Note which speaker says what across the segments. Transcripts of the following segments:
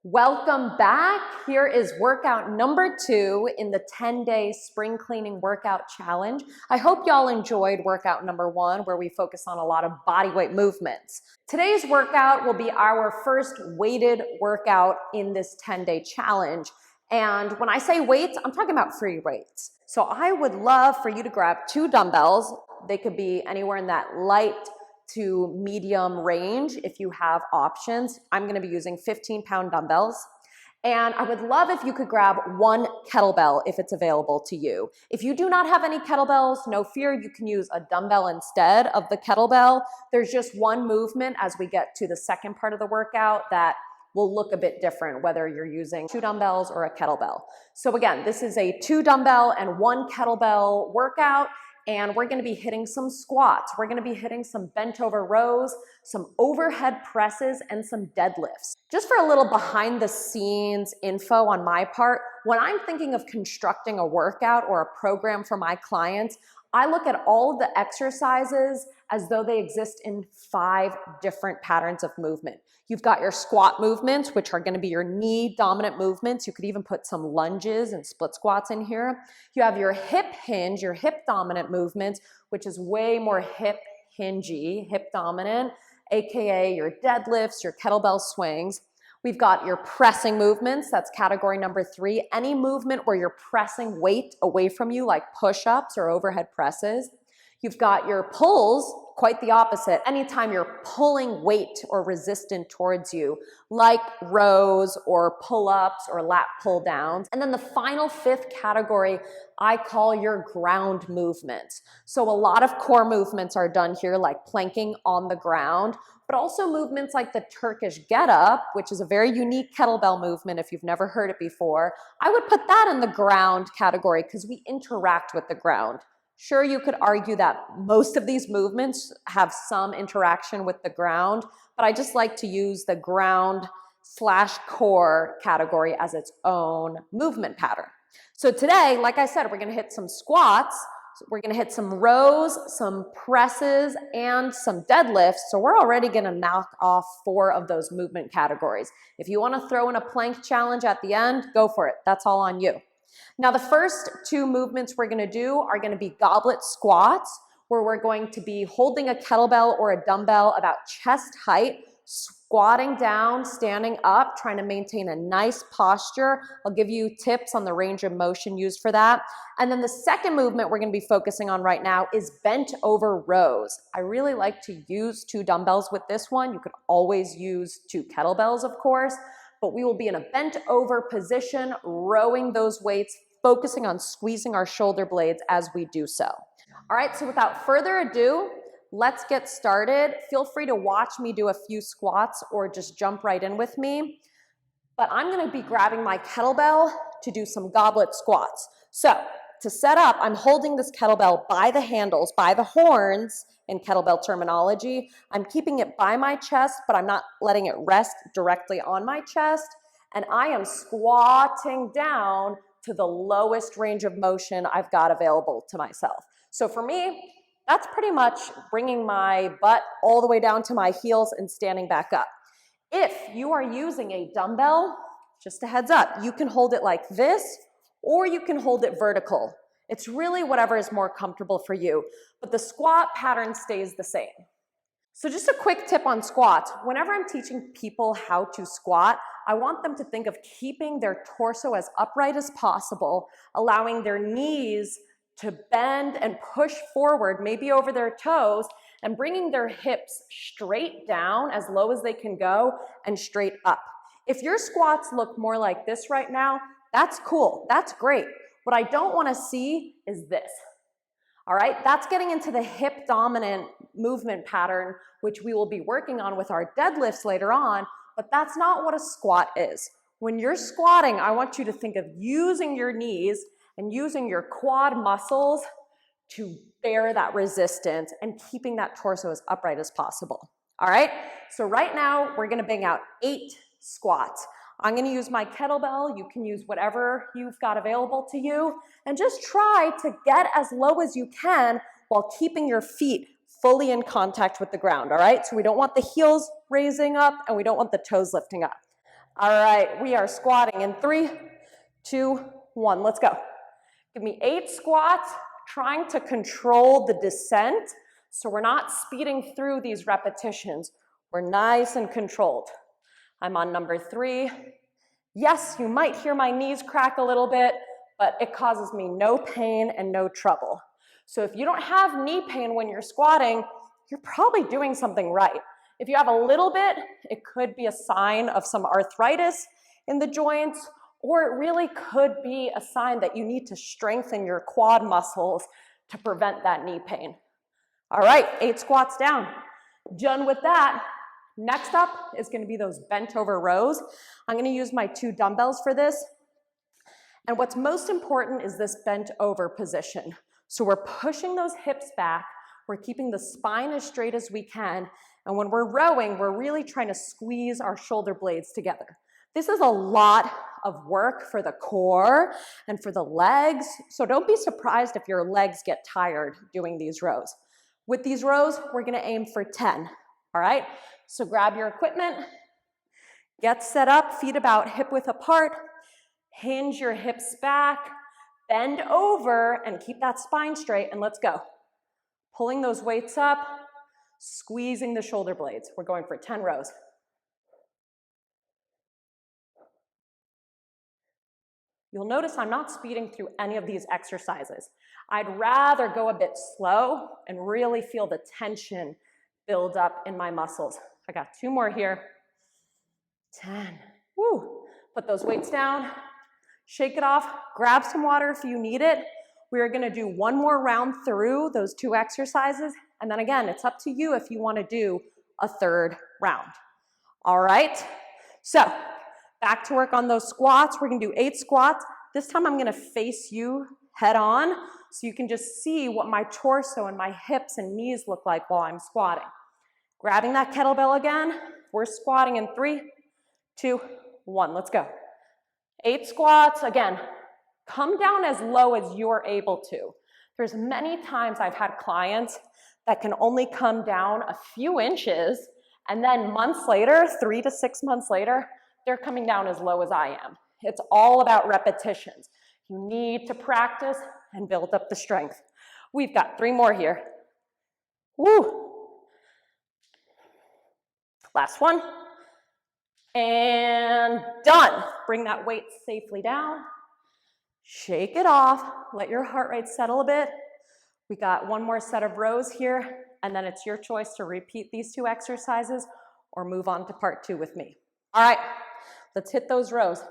Speaker 1: Welcome back. Here is workout number 2 in the 10-day spring cleaning workout challenge. I hope y'all enjoyed workout number 1 where we focus on a lot of bodyweight movements. Today's workout will be our first weighted workout in this 10-day challenge. And when I say weights, I'm talking about free weights. So I would love for you to grab 2 dumbbells. They could be anywhere in that light to medium range if you have options. I'm gonna be using 15-pound dumbbells. And I would love if you could grab 1 kettlebell if it's available to you. If you do not have any kettlebells, no fear, you can use a dumbbell instead of the kettlebell. There's just one movement as we get to the second part of the workout that will look a bit different, whether you're using 2 dumbbells or a kettlebell. So again, this is a 2 dumbbell and 1 kettlebell workout. And we're gonna be hitting some squats. We're gonna be hitting some bent over rows, some overhead presses, and some deadlifts. Just for a little behind the scenes info on my part, when I'm thinking of constructing a workout or a program for my clients, I look at all of the exercises as though they exist in 5 different patterns of movement. You've got your squat movements, which are gonna be your knee dominant movements. You could even put some lunges and split squats in here. You have your hip hinge, your hip dominant movements, which is way more hip hingey, hip dominant, AKA your deadlifts, your kettlebell swings. We've got your pressing movements, that's category number 3. Any movement where you're pressing weight away from you, like push-ups or overhead presses. You've got your pulls, quite the opposite. Anytime you're pulling weight or resistance towards you, like rows or pull-ups or lat pull-downs. And then the final 5th category, I call your ground movements. So a lot of core movements are done here, like planking on the ground, but also movements like the Turkish get-up, which is a very unique kettlebell movement if you've never heard it before. I would put that in the ground category because we interact with the ground. Sure, you could argue that most of these movements have some interaction with the ground, but I just like to use the ground/core category as its own movement pattern. So today, like I said, we're gonna hit some squats, we're gonna hit some rows, some presses, and some deadlifts. So we're already gonna knock off 4 of those movement categories. If you wanna throw in a plank challenge at the end, go for it. That's all on you. Now, the first 2 movements we're gonna do are gonna be goblet squats, where we're going to be holding a kettlebell or a dumbbell about chest height, squatting down, standing up, trying to maintain a nice posture. I'll give you tips on the range of motion used for that. And then the second movement we're gonna be focusing on right now is bent over rows. I really like to use 2 dumbbells with this one. You could always use 2 kettlebells, of course, but we will be in a bent over position, rowing those weights, focusing on squeezing our shoulder blades as we do so. All right, so without further ado, let's get started. Feel free to watch me do a few squats or just jump right in with me. But I'm gonna be grabbing my kettlebell to do some goblet squats. So to set up, I'm holding this kettlebell by the handles, by the horns in kettlebell terminology. I'm keeping it by my chest, but I'm not letting it rest directly on my chest. And I am squatting down to the lowest range of motion I've got available to myself. So for me, that's pretty much bringing my butt all the way down to my heels and standing back up. If you are using a dumbbell, just a heads up, you can hold it like this, or you can hold it vertical. It's really whatever is more comfortable for you, but the squat pattern stays the same. So just a quick tip on squats. Whenever I'm teaching people how to squat, I want them to think of keeping their torso as upright as possible, allowing their knees to bend and push forward, maybe over their toes, and bringing their hips straight down as low as they can go and straight up. If your squats look more like this right now, that's cool, that's great. What I don't wanna see is this. All right, that's getting into the hip dominant movement pattern, which we will be working on with our deadlifts later on, but that's not what a squat is. When you're squatting, I want you to think of using your knees and using your quad muscles to bear that resistance and keeping that torso as upright as possible. All right, so right now we're gonna bang out 8 squats. I'm gonna use my kettlebell. You can use whatever you've got available to you, and just try to get as low as you can while keeping your feet fully in contact with the ground, all right? So we don't want the heels raising up and we don't want the toes lifting up. All right, we are squatting in 3, 2, 1. Let's go. Give me 8 squats, trying to control the descent so we're not speeding through these repetitions. We're nice and controlled. I'm on number 3. Yes, you might hear my knees crack a little bit, but it causes me no pain and no trouble. So if you don't have knee pain when you're squatting, you're probably doing something right. If you have a little bit, it could be a sign of some arthritis in the joints, or it really could be a sign that you need to strengthen your quad muscles to prevent that knee pain. All right, 8 squats down. Done with that. Next up is going to be those bent over rows. I'm going to use my 2 dumbbells for this. And what's most important is this bent over position. So we're pushing those hips back. We're keeping the spine as straight as we can. And when we're rowing, we're really trying to squeeze our shoulder blades together. This is a lot of work for the core and for the legs. So don't be surprised if your legs get tired doing these rows. With these rows, we're going to aim for 10. All right? So grab your equipment, get set up, feet about hip width apart, hinge your hips back, bend over, and keep that spine straight, and let's go. Pulling those weights up, squeezing the shoulder blades. We're going for 10 rows. You'll notice I'm not speeding through any of these exercises. I'd rather go a bit slow and really feel the tension build up in my muscles. I got 2 more here. 10. Woo. Put those weights down. Shake it off. Grab some water if you need it. We're going to do 1 more round through those 2 exercises. And then again, it's up to you if you want to do a 3rd round. All right. So back to work on those squats. We're going to do 8 squats. This time I'm going to face you head on so you can just see what my torso and my hips and knees look like while I'm squatting. Grabbing that kettlebell again. We're squatting in 3, 2, 1. Let's go. 8 squats. Again, come down as low as you're able to. There's many times I've had clients that can only come down a few inches, and then months later, 3 to 6 months later, they're coming down as low as I am. It's all about repetitions. You need to practice and build up the strength. We've got 3 more here. Woo! Last one. And done. Bring that weight safely down. Shake it off. Let your heart rate settle a bit. We got 1 more set of rows here, and then it's your choice to repeat these 2 exercises or move on to part 2 with me. All right, let's hit those rows.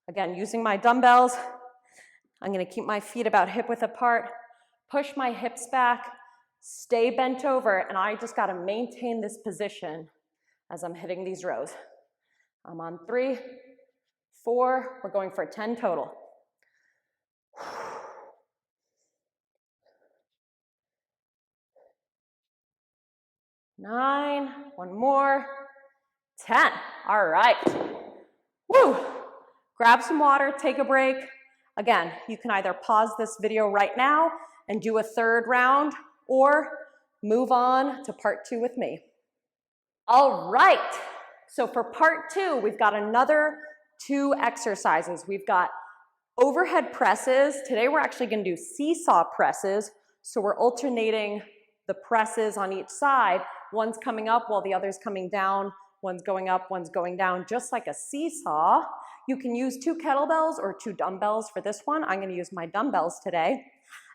Speaker 1: Again, using my dumbbells, I'm going to keep my feet about hip width apart, push my hips back, stay bent over, and I just got to maintain this position as I'm hitting these rows. I'm on 3, 4, we're going for 10 total. 9, 1 more, 10. All right. Woo! Grab some water, take a break. Again, you can either pause this video right now and do a 3rd round, or move on to part 2 with me. All right. So for part 2, we've got another 2 exercises. We've got overhead presses. Today we're actually going to do seesaw presses. So we're alternating the presses on each side. One's coming up while the other's coming down. One's going up, one's going down, just like a seesaw. You can use 2 kettlebells or 2 dumbbells for this one. I'm going to use my dumbbells today.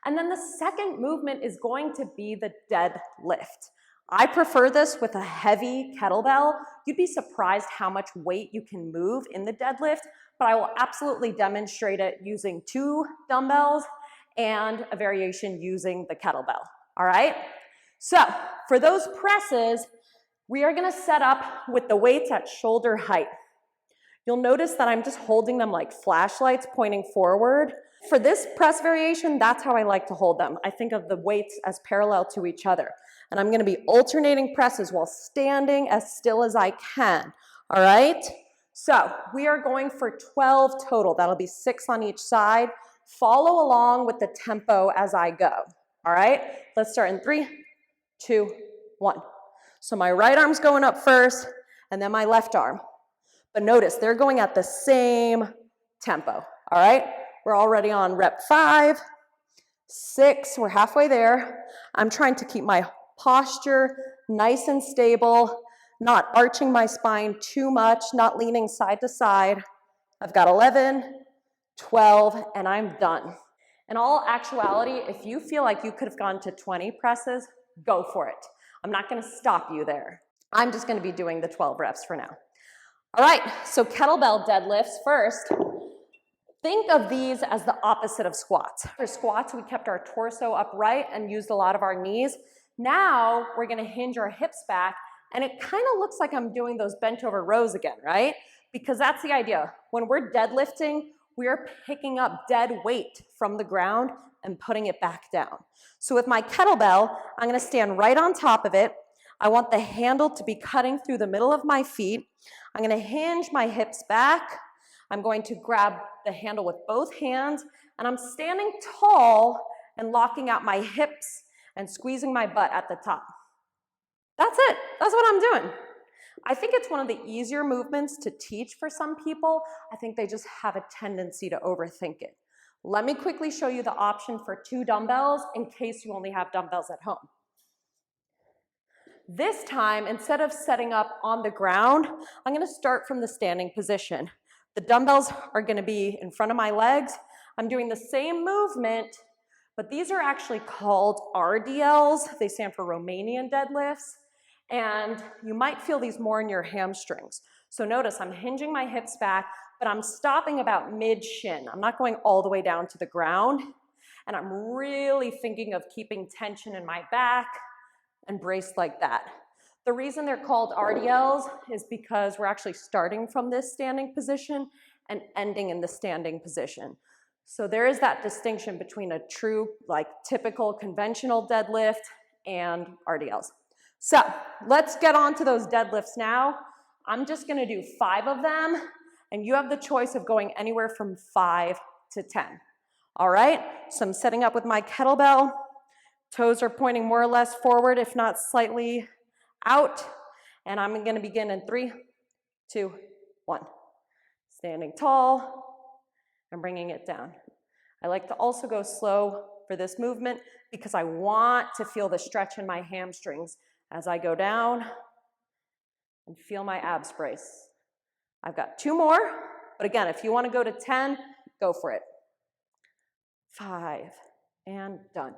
Speaker 1: And then the second movement is going to be the deadlift. I prefer this with a heavy kettlebell. You'd be surprised how much weight you can move in the deadlift, but I will absolutely demonstrate it using 2 dumbbells and a variation using the kettlebell. All right? So for those presses, we are going to set up with the weights at shoulder height. You'll notice that I'm just holding them like flashlights pointing forward. For this press variation, that's how I like to hold them. I think of the weights as parallel to each other. And I'm going to be alternating presses while standing as still as I can. All right? So we are going for 12 total. That'll be 6 on each side. Follow along with the tempo as I go. All right? Let's start in 3, 2, 1. So my right arm's going up first, and then my left arm. But notice they're going at the same tempo, all right? We're already on rep 5, 6, we're halfway there. I'm trying to keep my posture nice and stable, not arching my spine too much, not leaning side to side. I've got 11, 12, and I'm done. In all actuality, if you feel like you could have gone to 20 presses, go for it. I'm not gonna stop you there. I'm just gonna be doing the 12 reps for now. All right, so kettlebell deadlifts first. Think of these as the opposite of squats. For squats, we kept our torso upright and used a lot of our knees. Now we're gonna hinge our hips back, and it kind of looks like I'm doing those bent over rows again, right? Because that's the idea. When we're deadlifting, we're picking up dead weight from the ground and putting it back down. So with my kettlebell, I'm gonna stand right on top of it. I want the handle to be cutting through the middle of my feet. I'm gonna hinge my hips back. I'm going to grab the handle with both hands, and I'm standing tall and locking out my hips and squeezing my butt at the top. That's it. That's what I'm doing. I think it's one of the easier movements to teach for some people. I think they just have a tendency to overthink it. Let me quickly show you the option for 2 dumbbells in case you only have dumbbells at home. This time, instead of setting up on the ground, I'm gonna start from the standing position. The dumbbells are gonna be in front of my legs. I'm doing the same movement, but these are actually called Rdls. They stand for Romanian deadlifts. And you might feel these more in your hamstrings. So notice I'm hinging my hips back, but I'm stopping about mid-shin. I'm not going all the way down to the ground. And I'm really thinking of keeping tension in my back and braced like that. The reason they're called Rdls is because we're actually starting from this standing position and ending in the standing position. So there is that distinction between a true, like typical conventional deadlift and Rdls. So let's get on to those deadlifts now. I'm just gonna do 5 of them, and you have the choice of going anywhere from 5 to 10. All right, so I'm setting up with my kettlebell. Toes are pointing more or less forward, if not slightly out. And I'm gonna begin in 3, 2, 1. Standing tall and bringing it down. I like to also go slow for this movement because I want to feel the stretch in my hamstrings as I go down and feel my abs brace. I've got 2 more, but again, if you want to go to 10, go for it. 5, and done.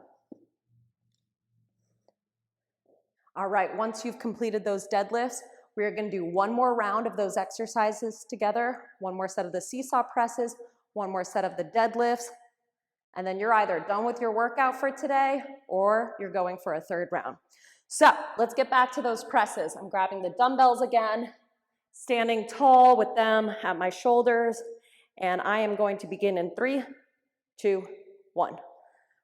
Speaker 1: All right, once you've completed those deadlifts, we're going to do 1 more round of those exercises together, 1 more set of the seesaw presses, 1 more set of the deadlifts, and then you're either done with your workout for today or you're going for a 3rd round. So let's get back to those presses. I'm grabbing the dumbbells again, standing tall with them at my shoulders, and I am going to begin in 3, 2, 1.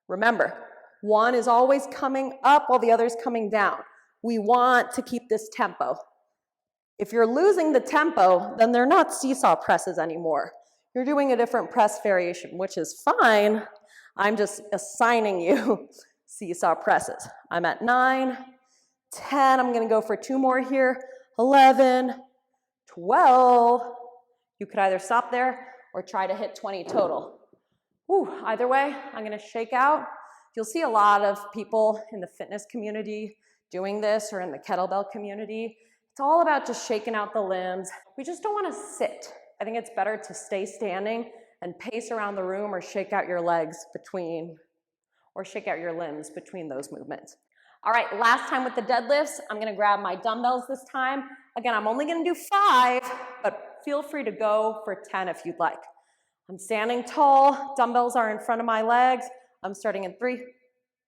Speaker 1: Remember, 1 is always coming up while the other is coming down. We want to keep this tempo. If you're losing the tempo, then they're not seesaw presses anymore. You're doing a different press variation, which is fine. I'm just assigning you seesaw presses. I'm at 9, 10, I'm gonna go for 2 more here, 11, 12. You could either stop there or try to hit 20 total. Whew, either way, I'm gonna shake out. You'll see a lot of people in the fitness community doing this or in the kettlebell community. It's all about just shaking out the limbs. We just don't wanna sit. I think it's better to stay standing and pace around the room or shake out your legs between, or shake out your limbs between those movements. All right, last time with the deadlifts, I'm gonna grab my dumbbells this time. Again, I'm only gonna do 5, but feel free to go for 10 if you'd like. I'm standing tall, dumbbells are in front of my legs. I'm starting in 3,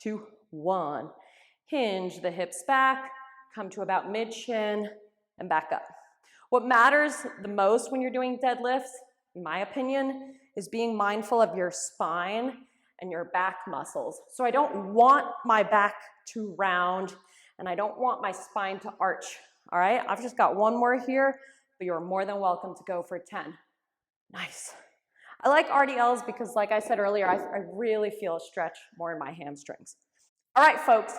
Speaker 1: 2, 1. Hinge the hips back, come to about mid-shin, and back up. What matters the most when you're doing deadlifts, in my opinion, is being mindful of your spine and your back muscles. So I don't want my back to round, and I don't want my spine to arch, all right? I've just got 1 more here, but you're more than welcome to go for 10. Nice. I like RDLs because, like I said earlier, I really feel a stretch more in my hamstrings. All right, folks,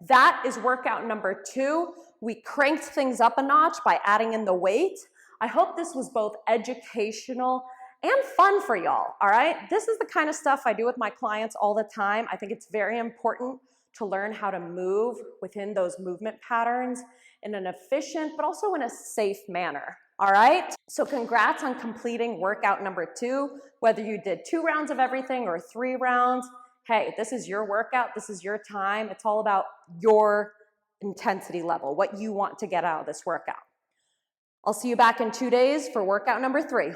Speaker 1: that is workout number 2. We cranked things up a notch by adding in the weight. I hope this was both educational and fun for y'all, all right? This is the kind of stuff I do with my clients all the time. I think it's very important to learn how to move within those movement patterns in an efficient, but also in a safe manner, all right? So congrats on completing workout number 2, whether you did 2 rounds of everything or 3 rounds. Hey, this is your workout, this is your time. It's all about your intensity level, what you want to get out of this workout. I'll see you back in 2 days for workout number 3.